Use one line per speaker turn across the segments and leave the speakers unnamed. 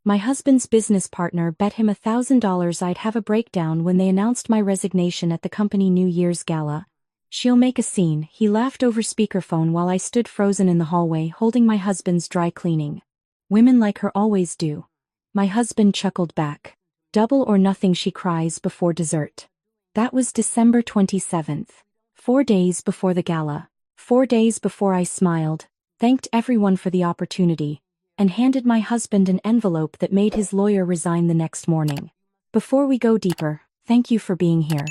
My husband's business partner bet him $1,000 I'd have a breakdown when they announced my resignation at the company New Year's Gala. "She'll make a scene," he laughed over speakerphone while I stood frozen in the hallway holding my husband's dry cleaning. "Women like her always do." My husband chuckled back. "Double or nothing," she cries before dessert. That was December 27th. 4 days before the gala. 4 days before I smiled, thanked everyone for the opportunity, and handed my husband an envelope that made his lawyer resign the next morning. Before we go deeper, thank you for being here.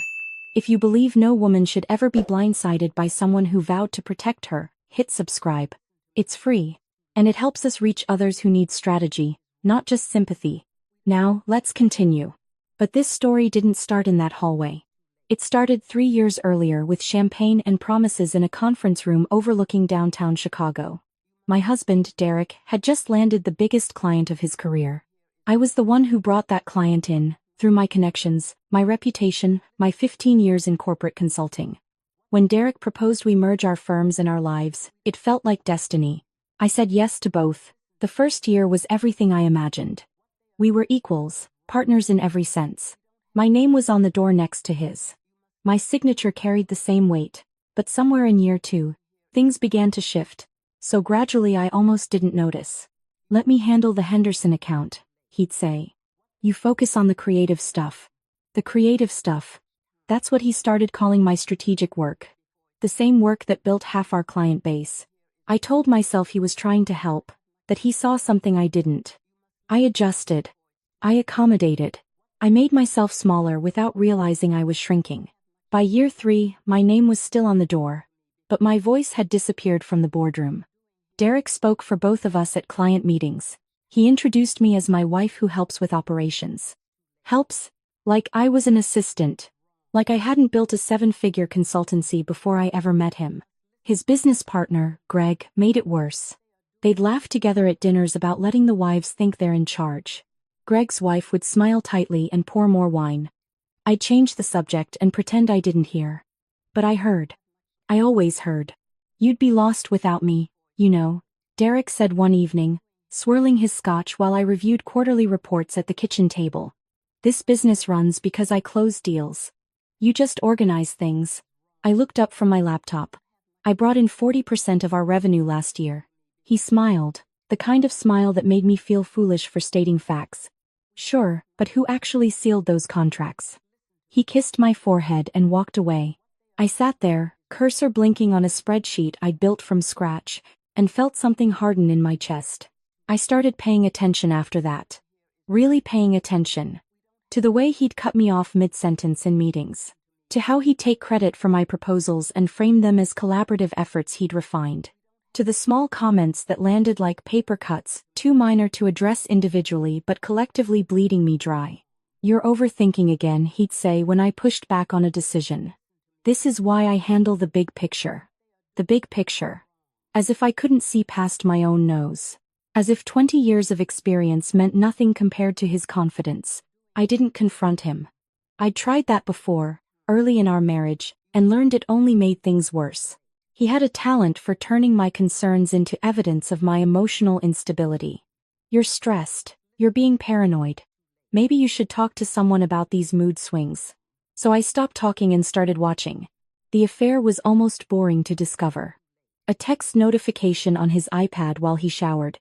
If you believe no woman should ever be blindsided by someone who vowed to protect her, hit subscribe. It's free, and it helps us reach others who need strategy, not just sympathy. Now, let's continue. But this story didn't start in that hallway. It started 3 years earlier with champagne and promises in a conference room overlooking downtown Chicago. My husband, Derek, had just landed the biggest client of his career. I was the one who brought that client in, through my connections, my reputation, my 15 years in corporate consulting. When Derek proposed we merge our firms and our lives, it felt like destiny. I said yes to both. The first year was everything I imagined. We were equals, partners in every sense. My name was on the door next to his. My signature carried the same weight, but somewhere in year 2, things began to shift, so gradually I almost didn't notice. "Let me handle the Henderson account," he'd say. "You focus on the creative stuff." The creative stuff. That's what he started calling my strategic work. The same work that built half our client base. I told myself he was trying to help, that he saw something I didn't. I adjusted. I accommodated. I made myself smaller without realizing I was shrinking. By year 3, my name was still on the door, but my voice had disappeared from the boardroom. Derek spoke for both of us at client meetings. He introduced me as my wife who helps with operations. Helps? Like I was an assistant. Like I hadn't built a 7-figure consultancy before I ever met him. His business partner, Greg, made it worse. They'd laugh together at dinners about letting the wives think they're in charge. Greg's wife would smile tightly and pour more wine. I'd change the subject and pretend I didn't hear. But I heard. I always heard. "You'd be lost without me, you know," Derek said one evening, swirling his scotch while I reviewed quarterly reports at the kitchen table. "This business runs because I close deals. You just organize things." I looked up from my laptop. "I brought in 40% of our revenue last year." He smiled, the kind of smile that made me feel foolish for stating facts. "Sure, but who actually sealed those contracts?" He kissed my forehead and walked away. I sat there, cursor blinking on a spreadsheet I'd built from scratch, and felt something harden in my chest. I started paying attention after that. Really paying attention. To the way he'd cut me off mid-sentence in meetings. To how he'd take credit for my proposals and frame them as collaborative efforts he'd refined. To the small comments that landed like paper cuts, too minor to address individually but collectively bleeding me dry. "You're overthinking again," he'd say when I pushed back on a decision. "This is why I handle the big picture." The big picture. As if I couldn't see past my own nose. As if 20 years of experience meant nothing compared to his confidence. I didn't confront him. I'd tried that before, early in our marriage, and learned it only made things worse. He had a talent for turning my concerns into evidence of my emotional instability. "You're stressed. You're being paranoid. Maybe you should talk to someone about these mood swings." So I stopped talking and started watching. The affair was almost boring to discover. A text notification on his iPad while he showered.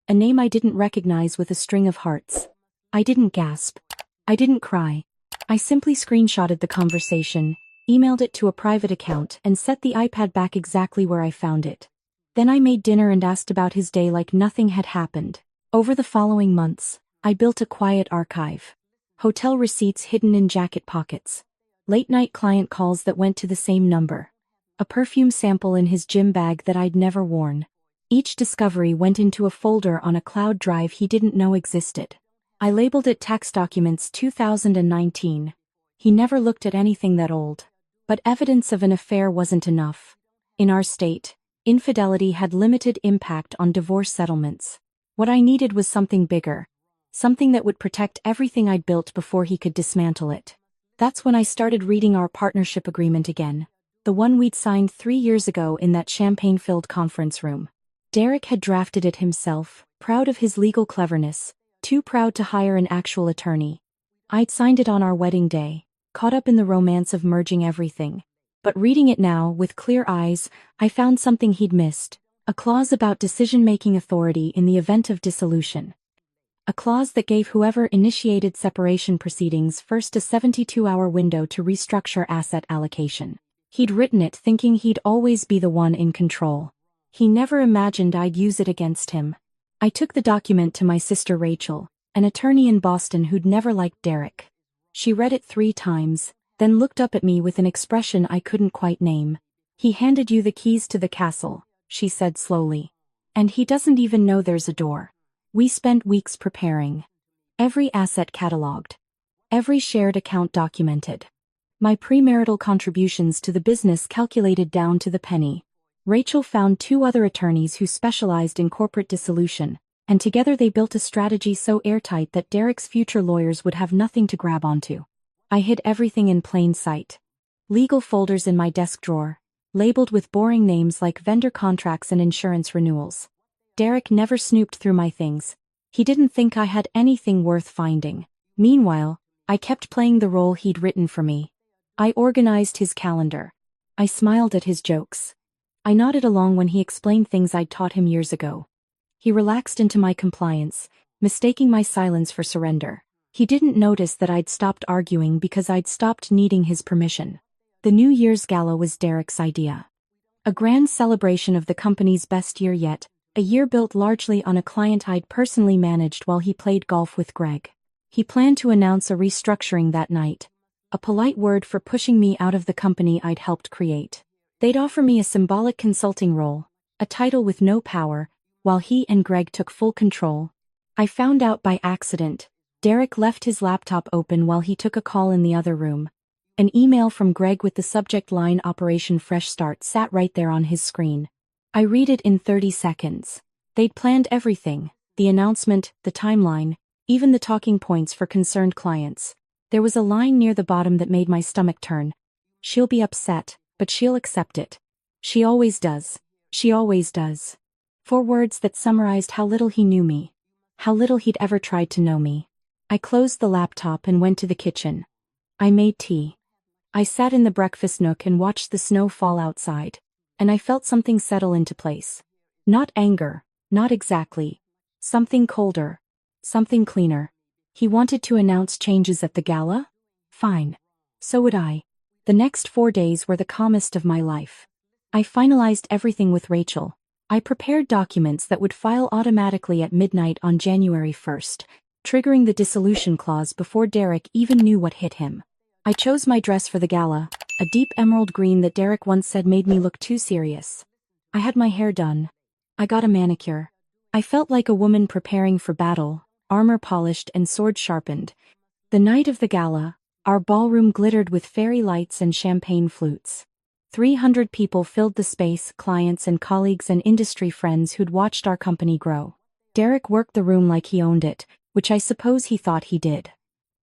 A name I didn't recognize with a string of hearts. I didn't gasp. I didn't cry. I simply screenshotted the conversation, emailed it to a private account, and set the iPad back exactly where I found it. Then I made dinner and asked about his day like nothing had happened. Over the following months, I built a quiet archive. Hotel receipts hidden in jacket pockets. Late-night client calls that went to the same number. A perfume sample in his gym bag that I'd never worn. Each discovery went into a folder on a cloud drive he didn't know existed. I labeled it Tax Documents 2019. He never looked at anything that old. But evidence of an affair wasn't enough. In our state, infidelity had limited impact on divorce settlements. What I needed was something bigger. Something that would protect everything I'd built before he could dismantle it. That's when I started reading our partnership agreement again. The one we'd signed 3 years ago in that champagne-filled conference room. Derek had drafted it himself, proud of his legal cleverness, too proud to hire an actual attorney. I'd signed it on our wedding day, caught up in the romance of merging everything. But reading it now, with clear eyes, I found something he'd missed. A clause about decision-making authority in the event of dissolution. A clause that gave whoever initiated separation proceedings first a 72-hour window to restructure asset allocation. He'd written it thinking he'd always be the one in control. He never imagined I'd use it against him. I took the document to my sister Rachel, an attorney in Boston who'd never liked Derek. She read it 3 times, then looked up at me with an expression I couldn't quite name. "He handed you the keys to the castle," she said slowly. "And he doesn't even know there's a door." We spent weeks preparing. Every asset catalogued. Every shared account documented. My premarital contributions to the business calculated down to the penny. Rachel found 2 other attorneys who specialized in corporate dissolution, and together they built a strategy so airtight that Derek's future lawyers would have nothing to grab onto. I hid everything in plain sight. Legal folders in my desk drawer, labeled with boring names like vendor contracts and insurance renewals. Derek never snooped through my things. He didn't think I had anything worth finding. Meanwhile, I kept playing the role he'd written for me. I organized his calendar. I smiled at his jokes. I nodded along when he explained things I'd taught him years ago. He relaxed into my compliance, mistaking my silence for surrender. He didn't notice that I'd stopped arguing because I'd stopped needing his permission. The New Year's Gala was Derek's idea. A grand celebration of the company's best year yet, a year built largely on a client I'd personally managed while he played golf with Greg. He planned to announce a restructuring that night, a polite word for pushing me out of the company I'd helped create. They'd offer me a symbolic consulting role, a title with no power, while he and Greg took full control. I found out by accident. Derek left his laptop open while he took a call in the other room. An email from Greg with the subject line "Operation Fresh Start" sat right there on his screen. I read it in 30 seconds. They'd planned everything, the announcement, the timeline, even the talking points for concerned clients. There was a line near the bottom that made my stomach turn. "She'll be upset, but she'll accept it. She always does. She always does." 4 words that summarized how little he knew me. How little he'd ever tried to know me. I closed the laptop and went to the kitchen. I made tea. I sat in the breakfast nook and watched the snow fall outside. And I felt something settle into place. Not anger, not exactly. Something colder. Something cleaner. He wanted to announce changes at the gala? Fine. So would I. The next 4 days were the calmest of my life. I finalized everything with Rachel. I prepared documents that would file automatically at midnight on January 1st, triggering the dissolution clause before Derek even knew what hit him. I chose my dress for the gala, a deep emerald green that Derek once said made me look too serious. I had my hair done. I got a manicure. I felt like a woman preparing for battle, armor polished and sword sharpened. The night of the gala, our ballroom glittered with fairy lights and champagne flutes. 300 people filled the space, clients and colleagues and industry friends who'd watched our company grow. Derek worked the room like he owned it, which I suppose he thought he did.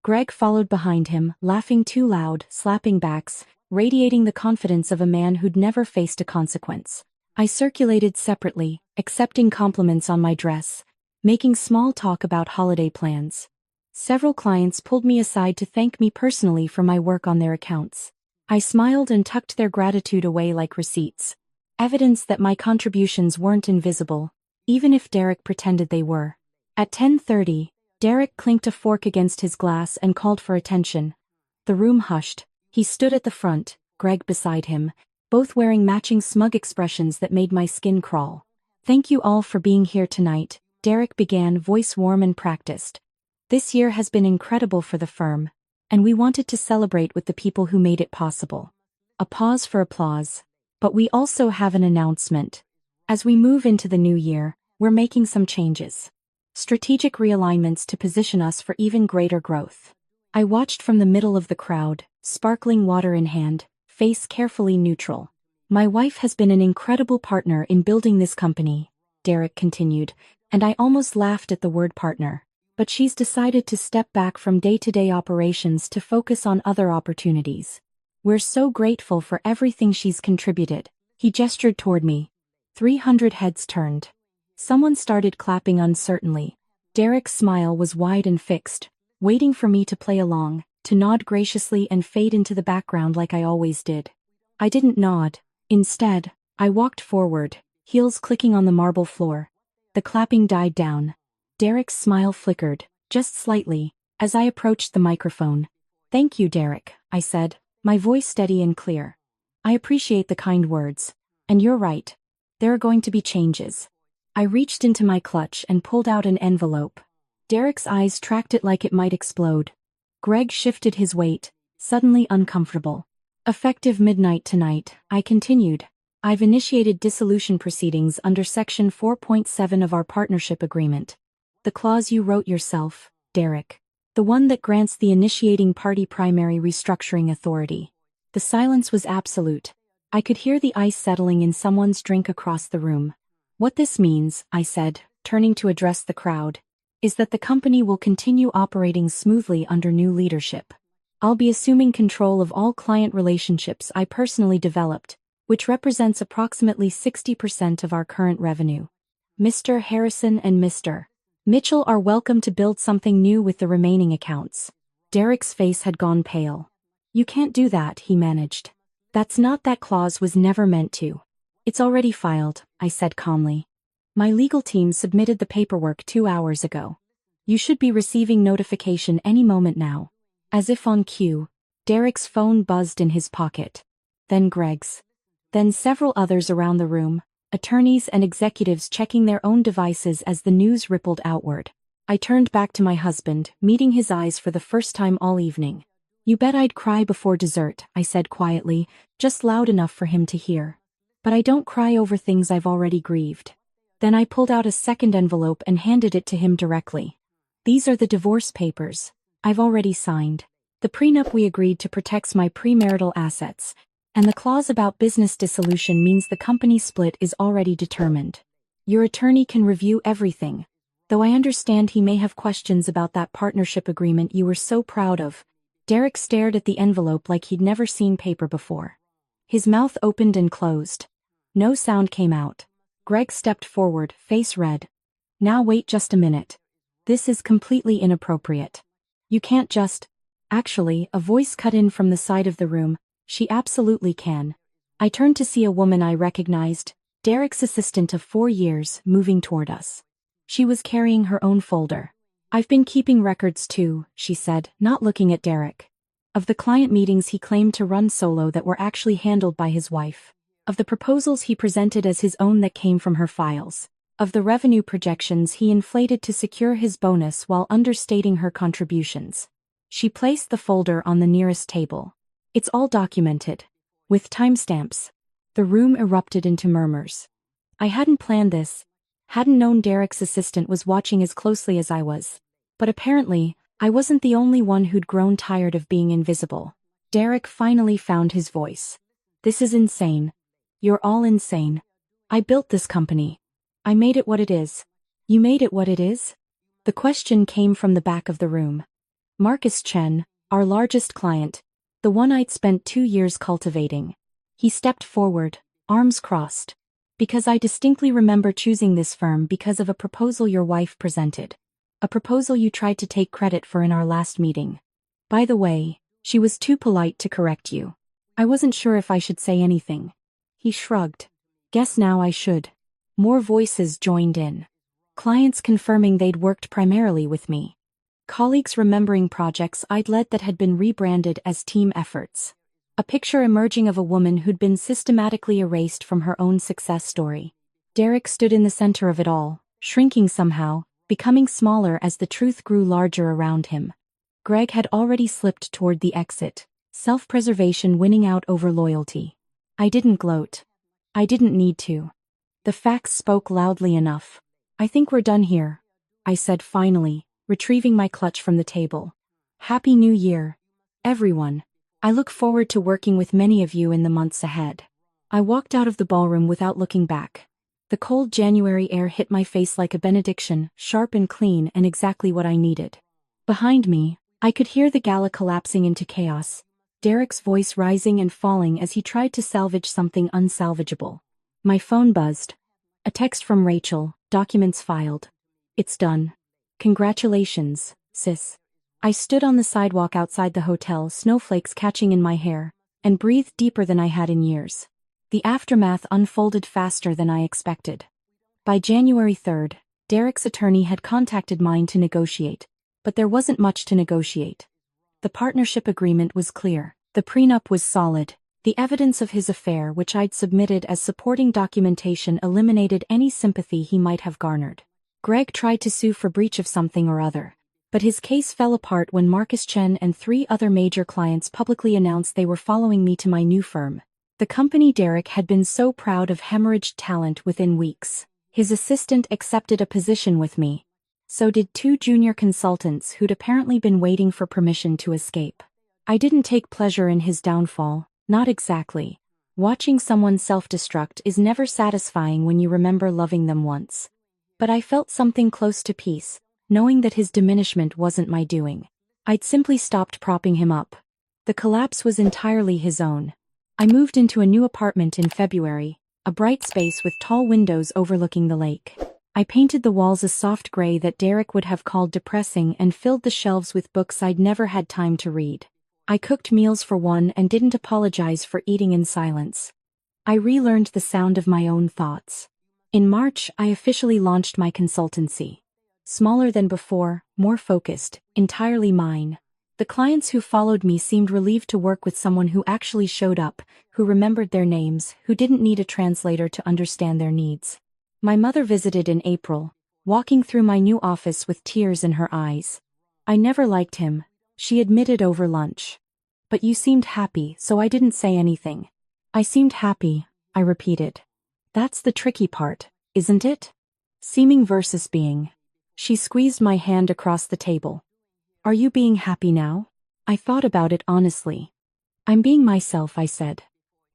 Greg followed behind him, laughing too loud, slapping backs, radiating the confidence of a man who'd never faced a consequence. I circulated separately, accepting compliments on my dress, making small talk about holiday plans. Several clients pulled me aside to thank me personally for my work on their accounts. I smiled and tucked their gratitude away like receipts. Evidence that my contributions weren't invisible, even if Derek pretended they were. At 10:30, Derek clinked a fork against his glass and called for attention. The room hushed. He stood at the front, Greg beside him, both wearing matching smug expressions that made my skin crawl. "Thank you all for being here tonight," Derek began, voice warm and practiced. "This year has been incredible for the firm, and we wanted to celebrate with the people who made it possible." A pause for applause. "But we also have an announcement. As we move into the new year, we're making some changes. Strategic realignments to position us for even greater growth." I watched from the middle of the crowd, sparkling water in hand, face carefully neutral. "My wife has been an incredible partner in building this company," Derek continued, and I almost laughed at the word partner. "But she's decided to step back from day-to-day operations to focus on other opportunities. We're so grateful for everything she's contributed." He gestured toward me. 300 heads turned. Someone started clapping uncertainly. Derek's smile was wide and fixed, waiting for me to play along, to nod graciously and fade into the background like I always did. I didn't nod. Instead, I walked forward, heels clicking on the marble floor. The clapping died down. Derek's smile flickered, just slightly, as I approached the microphone. "Thank you, Derek," I said, my voice steady and clear. "I appreciate the kind words. And you're right. There are going to be changes." I reached into my clutch and pulled out an envelope. Derek's eyes tracked it like it might explode. Greg shifted his weight, suddenly uncomfortable. "Effective midnight tonight," I continued. "I've initiated dissolution proceedings under Section 4.7 of our partnership agreement. The clause you wrote yourself, Derek. The one that grants the initiating party primary restructuring authority." The silence was absolute. I could hear the ice settling in someone's drink across the room. "What this means," I said, turning to address the crowd, "is that the company will continue operating smoothly under new leadership. I'll be assuming control of all client relationships I personally developed, which represents approximately 60% of our current revenue. Mr. Harrison and Mr. Mitchell are welcome to build something new with the remaining accounts." Derek's face had gone pale. "You can't do that," he managed. That clause was never meant to." "It's already filed," I said calmly. "My legal team submitted the paperwork 2 hours ago. You should be receiving notification any moment now." As if on cue, Derek's phone buzzed in his pocket. Then Greg's. Then several others around the room, attorneys and executives checking their own devices as the news rippled outward. I turned back to my husband, meeting his eyes for the first time all evening. "You bet I'd cry before dessert," I said quietly, just loud enough for him to hear. "But I don't cry over things I've already grieved." Then I pulled out a second envelope and handed it to him directly. "These are the divorce papers. I've already signed. The prenup we agreed to protects my premarital assets, and the clause about business dissolution means the company split is already determined. Your attorney can review everything. Though I understand he may have questions about that partnership agreement you were so proud of." Derek stared at the envelope like he'd never seen paper before. His mouth opened and closed. No sound came out. Greg stepped forward, face red. "Now wait just a minute. This is completely inappropriate. You can't just—" Actually, a voice cut in from the side of the room. "She absolutely can." I turned to see a woman I recognized, Derek's assistant of 4 years, moving toward us. She was carrying her own folder. "I've been keeping records too," she said, not looking at Derek. "Of the client meetings he claimed to run solo that were actually handled by his wife. Of the proposals he presented as his own that came from her files. Of the revenue projections he inflated to secure his bonus while understating her contributions." She placed the folder on the nearest table. "It's all documented. With timestamps." The room erupted into murmurs. I hadn't planned this. Hadn't known Derek's assistant was watching as closely as I was. But apparently, I wasn't the only one who'd grown tired of being invisible. Derek finally found his voice. "This is insane. You're all insane. I built this company. I made it what it is." "You made it what it is?" The question came from the back of the room. Marcus Chen, our largest client, the one I'd spent 2 years cultivating. He stepped forward, arms crossed. "Because I distinctly remember choosing this firm because of a proposal your wife presented. A proposal you tried to take credit for in our last meeting. By the way, she was too polite to correct you. I wasn't sure if I should say anything." He shrugged. "Guess now I should." More voices joined in. Clients confirming they'd worked primarily with me. Colleagues remembering projects I'd led that had been rebranded as team efforts. A picture emerging of a woman who'd been systematically erased from her own success story. Derek stood in the center of it all, shrinking somehow, becoming smaller as the truth grew larger around him. Greg had already slipped toward the exit, self-preservation winning out over loyalty. I didn't gloat. I didn't need to. The facts spoke loudly enough. "I think we're done here," I said finally, retrieving my clutch from the table. "Happy New Year, everyone. I look forward to working with many of you in the months ahead." I walked out of the ballroom without looking back. The cold January air hit my face like a benediction, sharp and clean and exactly what I needed. Behind me, I could hear the Gala collapsing into chaos, Derek's voice rising and falling as he tried to salvage something unsalvageable. My phone buzzed. A text from Rachel, documents filed. "It's done." Congratulations, sis. I stood on the sidewalk outside the hotel, snowflakes catching in my hair, and breathed deeper than I had in years. The aftermath unfolded faster than I expected. By January 3rd, Derek's attorney had contacted mine to negotiate, but there wasn't much to negotiate. The partnership agreement was clear, the prenup was solid, the evidence of his affair which I'd submitted as supporting documentation eliminated any sympathy he might have garnered. Greg tried to sue for breach of something or other, but his case fell apart when Marcus Chen and 3 other major clients publicly announced they were following me to my new firm. The company Derek had been so proud of hemorrhaged talent within weeks. His assistant accepted a position with me. So did 2 junior consultants who'd apparently been waiting for permission to escape. I didn't take pleasure in his downfall, not exactly. Watching someone self-destruct is never satisfying when you remember loving them once. But I felt something close to peace, knowing that his diminishment wasn't my doing. I'd simply stopped propping him up. The collapse was entirely his own. I moved into a new apartment in February, a bright space with tall windows overlooking the lake. I painted the walls a soft gray that Derek would have called depressing and filled the shelves with books I'd never had time to read. I cooked meals for one and didn't apologize for eating in silence. I relearned the sound of my own thoughts. In March, I officially launched my consultancy. Smaller than before, more focused, entirely mine. The clients who followed me seemed relieved to work with someone who actually showed up, who remembered their names, who didn't need a translator to understand their needs. My mother visited in April, walking through my new office with tears in her eyes. I never liked him, she admitted over lunch. But you seemed happy, so I didn't say anything. I seemed happy, I repeated. That's the tricky part, isn't it? Seeming versus being. She squeezed my hand across the table. Are you being happy now? I thought about it honestly. I'm being myself, I said.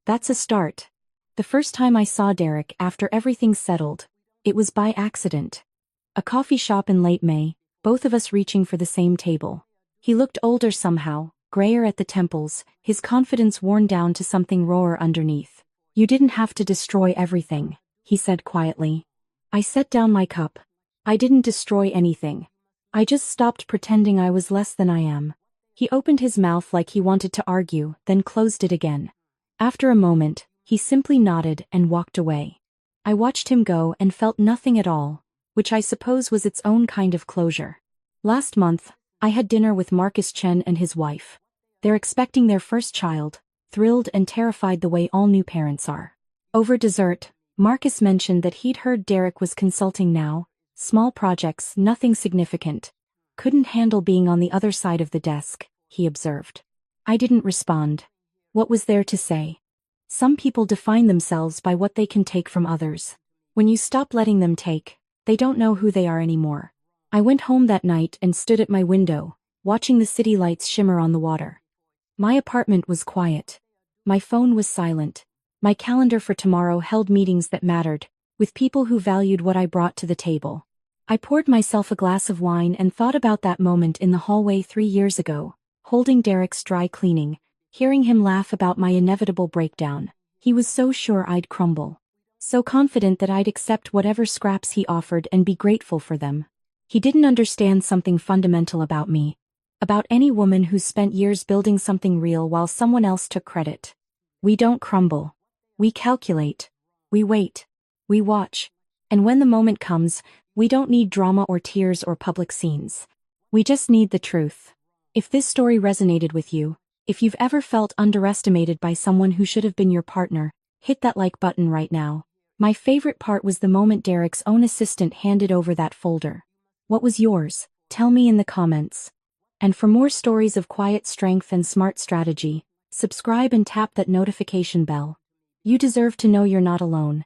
That's a start. The first time I saw Derek after everything settled, it was by accident. A coffee shop in late May, both of us reaching for the same table. He looked older somehow, grayer at the temples, his confidence worn down to something rawer underneath. You didn't have to destroy everything, he said quietly. I set down my cup. I didn't destroy anything. I just stopped pretending I was less than I am. He opened his mouth like he wanted to argue, then closed it again. After a moment, he simply nodded and walked away. I watched him go and felt nothing at all, which I suppose was its own kind of closure. Last month, I had dinner with Marcus Chen and his wife. They're expecting their first child, thrilled and terrified the way all new parents are. Over dessert, Marcus mentioned that he'd heard Derek was consulting now. Small projects, nothing significant. Couldn't handle being on the other side of the desk, he observed. I didn't respond. What was there to say? Some people define themselves by what they can take from others. When you stop letting them take, they don't know who they are anymore. I went home that night and stood at my window, watching the city lights shimmer on the water. My apartment was quiet. My phone was silent. My calendar for tomorrow held meetings that mattered, with people who valued what I brought to the table. I poured myself a glass of wine and thought about that moment in the hallway 3 years ago, holding Derek's dry cleaning, hearing him laugh about my inevitable breakdown. He was so sure I'd crumble. So confident that I'd accept whatever scraps he offered and be grateful for them. He didn't understand something fundamental about me. About any woman who spent years building something real while someone else took credit. We don't crumble. We calculate. We wait. We watch. And when the moment comes, we don't need drama or tears or public scenes. We just need the truth. If this story resonated with you, if you've ever felt underestimated by someone who should have been your partner, hit that like button right now. My favorite part was the moment Derek's own assistant handed over that folder. What was yours? Tell me in the comments. And for more stories of quiet strength and smart strategy, subscribe and tap that notification bell. You deserve to know you're not alone.